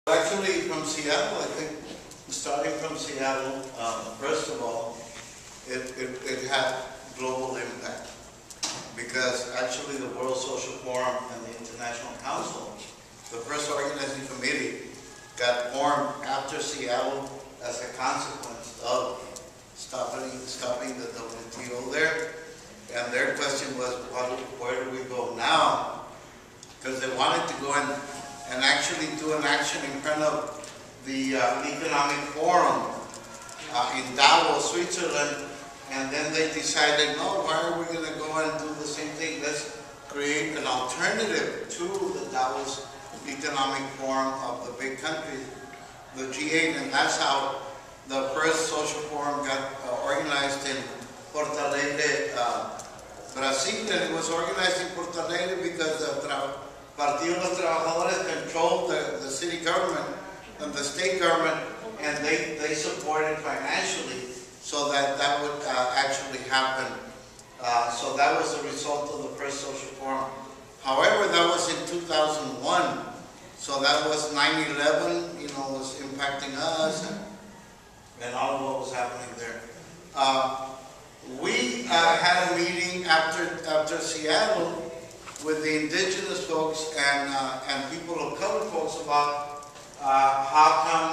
Actually, from Seattle, I think, starting from Seattle, first of all, it had global impact because actually the World Social Forum and the International Council, the first organizing committee, got formed after Seattle as a consequence of stopping the WTO there. And their question was, where do we go now? Because they wanted to go and actually do an action in front of the Economic Forum in Davos, Switzerland, and then they decided, no, why are we going to go and do the same thing? Let's create an alternative to the Davos Economic Forum of the big countries, the G8, and that's how the first social forum got organized in Porto Alegre, Brazil, and it was organized in Porto Alegre because the Partido de los Trabajadores controlled the city government and the state government, and they supported financially so that that would actually happen. So that was the result of the first social forum. However, that was in 2001, so that was 9/11, was impacting us and all of what was happening there. We had a meeting after Seattle with the indigenous folks and people of color folks about how come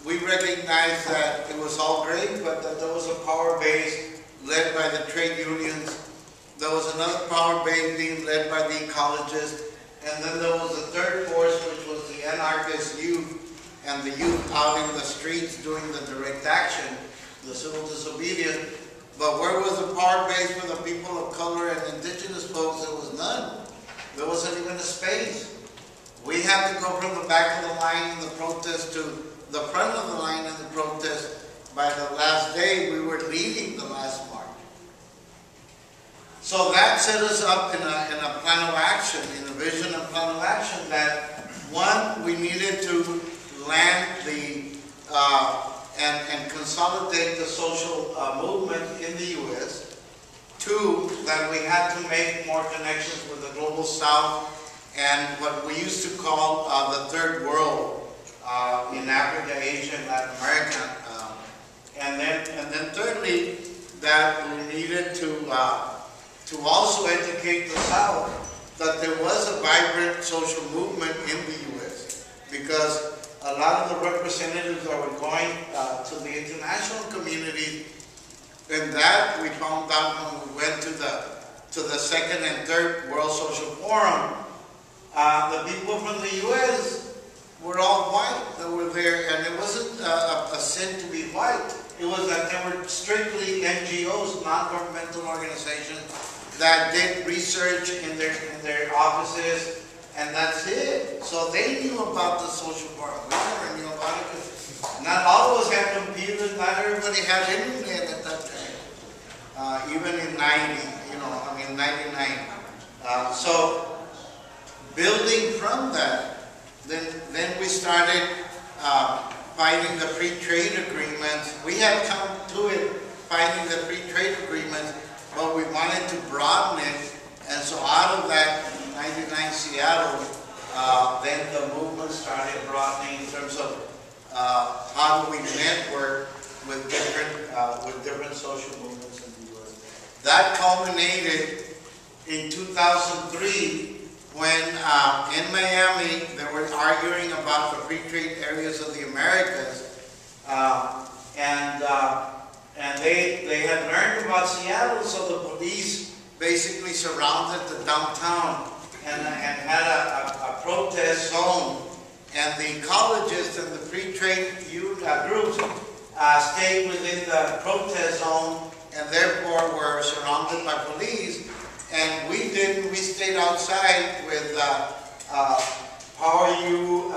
we recognized that it was all great, but that there was a power base led by the trade unions. There was another power base being led by the ecologists, and then there was a third force, which was the anarchist youth and the youth out in the streets doing the direct action, the civil disobedience. But where was the power base for the people of color and indigenous folks? There was none. There wasn't even a space. We had to go from the back of the line in the protest to the front of the line in the protest. By the last day, we were leading the last march. So that set us up in a plan of action, in a vision and plan of action that, one, we needed to land and consolidate the social movement in the U.S. Two, that we had to make more connections with the global South and what we used to call the third world in Africa, Asia, and Latin America. And then thirdly, that we needed to also educate the South that there was a vibrant social movement in the U.S. because a lot of the representatives that were going to the international community, and that we found out when we went to the second and third World Social Forum. The people from the U.S. were all white that were there, and it wasn't a sin to be white. It was that they were strictly NGOs, non-governmental organizations, that did research in their offices, and that's it. So they knew about the social forum. We never knew about it because not all of us had computers, not everybody had internet at that time. Even in 99. So building from that, then we started fighting the free trade agreements. We had come to it fighting the free trade agreements, but we wanted to broaden it. And so out of that 99 Seattle, then the movement started broadening in terms of how do we network with different social movements in the U.S. That culminated in 2003 when in Miami they were arguing about the free trade areas of the Americas, and they had learned about Seattle, so the police basically surrounded the downtown and had a protest zone, and the ecologists and the free trade youth groups stayed within the protest zone and therefore were surrounded by police. And we didn't. We stayed outside with Power U,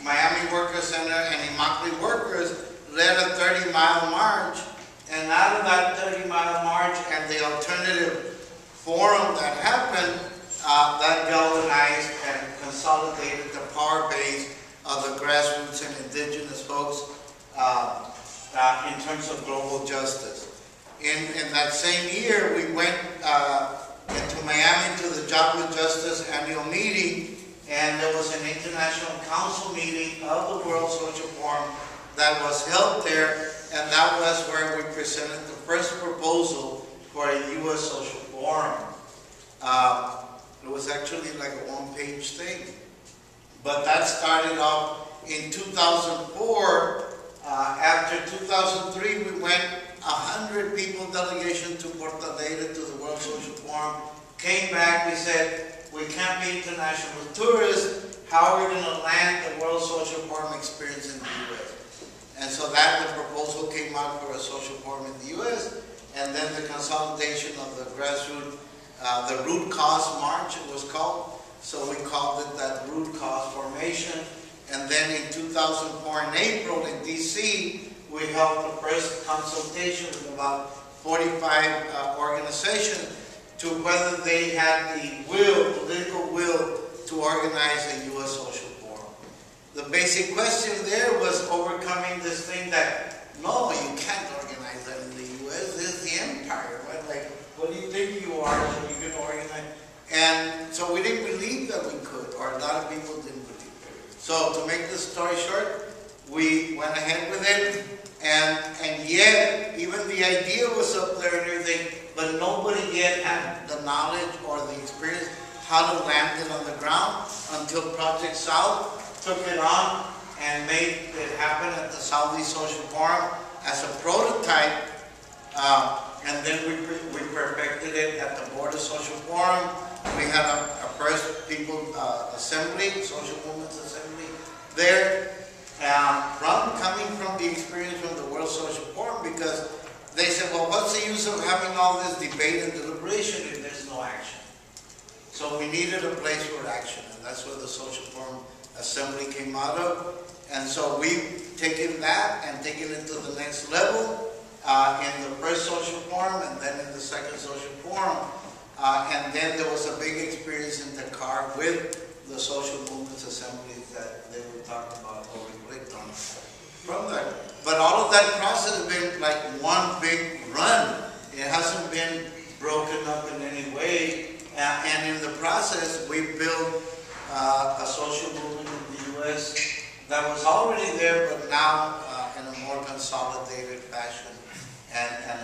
Miami Workers Center, and Immokalee workers led a 30-mile march. And out of that 30-mile march and the alternative forum that happened, that galvanized and consolidated the power base of the grassroots and indigenous folks in terms of global justice. In that same year, we went into Miami to the Job with Justice annual meeting, and there was an international council meeting of the World Social Forum that was held there, and that was where we presented the first proposal for a U.S. Social Forum. It was actually like a one-page thing. But that started off in 2004. After 2003, we went 100 people delegation to Porto Alegre to the World Social Forum. Came back, we said, we can't be international tourists. How are we going to land the World Social Forum experience in the U.S.? And so that the proposal came out for a social forum in the U.S. And then the consolidation of the grassroots, the root cause march it was called. So we called it that root cause formation. And then in 2004 in April in D.C., we held the first consultation with about 45 organizations to whether they had the political will to organize a U.S. social forum. The basic question there was overcoming this thing that, no, you can't organize that in the U.S., this is the empire, right? Like, what do you think you are so you can organize? And so we didn't believe that we could, or a lot of people didn't believe it. So to make this story short, we went ahead with it, and yet, even the idea was up there and everything, but nobody yet had the knowledge or the experience how to land it on the ground until Project South took it on and made it happen at the Saudi Social Forum as a prototype, and then we perfected it at the Border Social Forum. We had a first people assembly, social movements assembly there, coming from the experience from the World Social Forum, because they said, well, what's the use of having all this debate and deliberation if there's no action? So we needed a place for action, and that's where the Social Forum Assembly came out of. And so we've taken that and taken it to the next level in the first Social Forum and then in the second Social Forum. And then there was a big experience in Dakar with the Social Movements Assemblies that they were talking about or we clicked on from that. But all of that process has been like one big run. It hasn't been broken up in any way. And in the process, we built a social movement in the U.S. that was already there, but now in a more consolidated fashion and